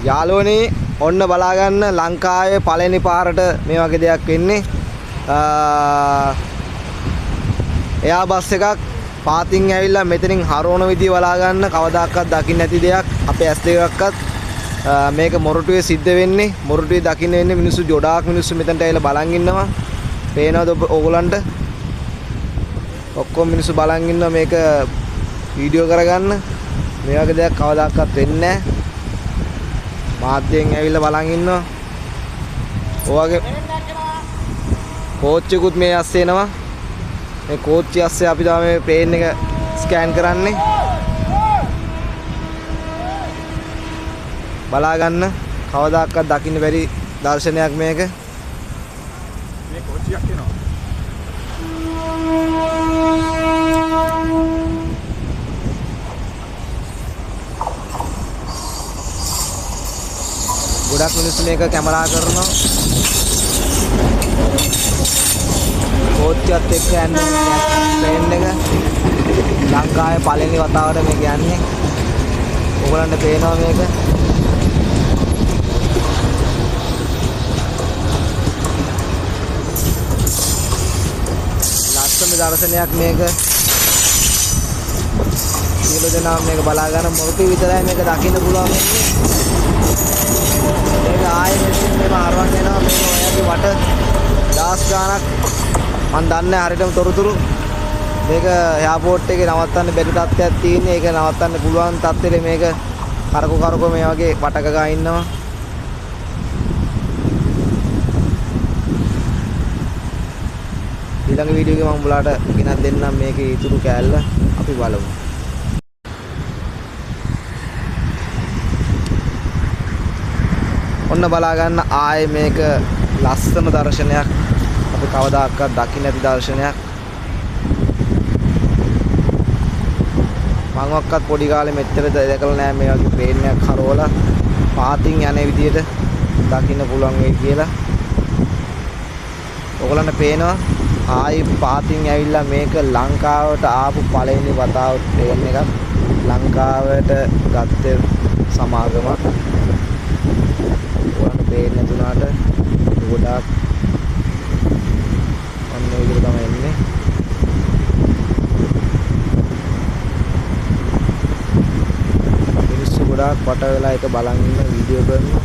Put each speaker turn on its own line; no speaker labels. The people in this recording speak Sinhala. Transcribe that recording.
යාළුවනේ ඔන්න බලා ගන්න ලංකාවේ පළවෙනි පාරට මේ වගේ දෙයක් වෙන්නේ. එයා බස් එකක් පාතින් ඇවිල්ලා මෙතනින් හරවන විදිය බලා ගන්න කවදාකවත් දකින්න නැති දෙයක්. අපේ ඇස් දෙකක්වත් මේක මොරටුවේ සිද්ධ වෙන්නේ. මොරටුවේ දකින්න වෙන්නේ මිනිස්සු ගොඩාක් මිනිස්සු මෙතනට ඇවිල්ලා බලන් ඉන්නවා. පේනවද ඕගොල්ලන්ට? ඔක්කොම මිනිස්සු බලන් ඉන්නවා මේක වීඩියෝ කරගන්න. මේ වගේ දෙයක් කවදාකවත් වෙන්නේ නැහැ. මාධ්‍යයෙන් ඇවිල්ලා බලන් ඉන්නවා. ඔයගේ කෝච්චියකුත් මේ ඇස්සේ එනවා. මේ කෝච්චිය ඇස්සේ අපි තමයි මේ ප්ලේන් එක ස්කෑන් කරන්නේ. බලා ගන්න කවදාකවත් දකින්න බැරි දර්ශනයක් මේක.
මේ කෝච්චියක් එනවා.
ගොඩක් මිනිස්සු මේක කැමරා කරනවා. කෝච්චියත් එක්ක යන්නේ ප්ලේන් එක. ලංකාවේ පළවෙනි වතාවට මේක යන්නේ. ඕගොල්ලන්ට පේනවා මේක. ලස්සන දර්ශනයක් මේක. සියලු දෙනා මේක බලා ගන්න මොරටු විතරයි මේක දකින්න පුළුවන් වෙන්නේ. මේක ආයෙත් මේක ආරවන් වෙනවා මේක ඔයගේ වට දාස් ගානක් මන් දන්නේ හරියටම තොරතුරු. මේක එයාපෝට් එකේ නවත්තන්න බැරි තත්ත්වයක් තියෙන්නේ. ඒක නවත්තන්න පුළුවන් තත්ත්වෙලේ මේක කරකෝ මේ වගේ වටක ගා ඉන්නවා. ඊළඟ වීඩියෝ එකේ මම උඹලාට ගෙනත් දෙන්නම් මේකේ ඊතුරු කෑල්ල අපි බලමු. ඔන්න බලා ගන්න ආයේ මේක ලස්සන දර්ශනයක්. අපි කවදාකවත් දකින්න නැති දර්ශනයක්. මම පොඩි කාලේ මෙච්චර දැකලා නැහැ මේ වගේ ප්ලේන් එකක් හරවලා පාතින් යන විදියට දකින්න පුළුවන් වෙයි කියලා. ඔයගොල්ලන්ට පේනවා ආයේ පාතින් ඇවිල්ලා මේක ලංකාවට ආපු පළවෙනි වතාව ප්ලේන් එකක්. ලංකාවට ගත්තේ සමාගමක්. පේන්නේ නැතුණාට ගොඩාක් අන්න ඒ විදිහට තමයි එන්නේ. මිනිස්සු ගොඩාක් වට වෙලා ඒක බලන් ඉන්න වීඩියෝ කරනවා.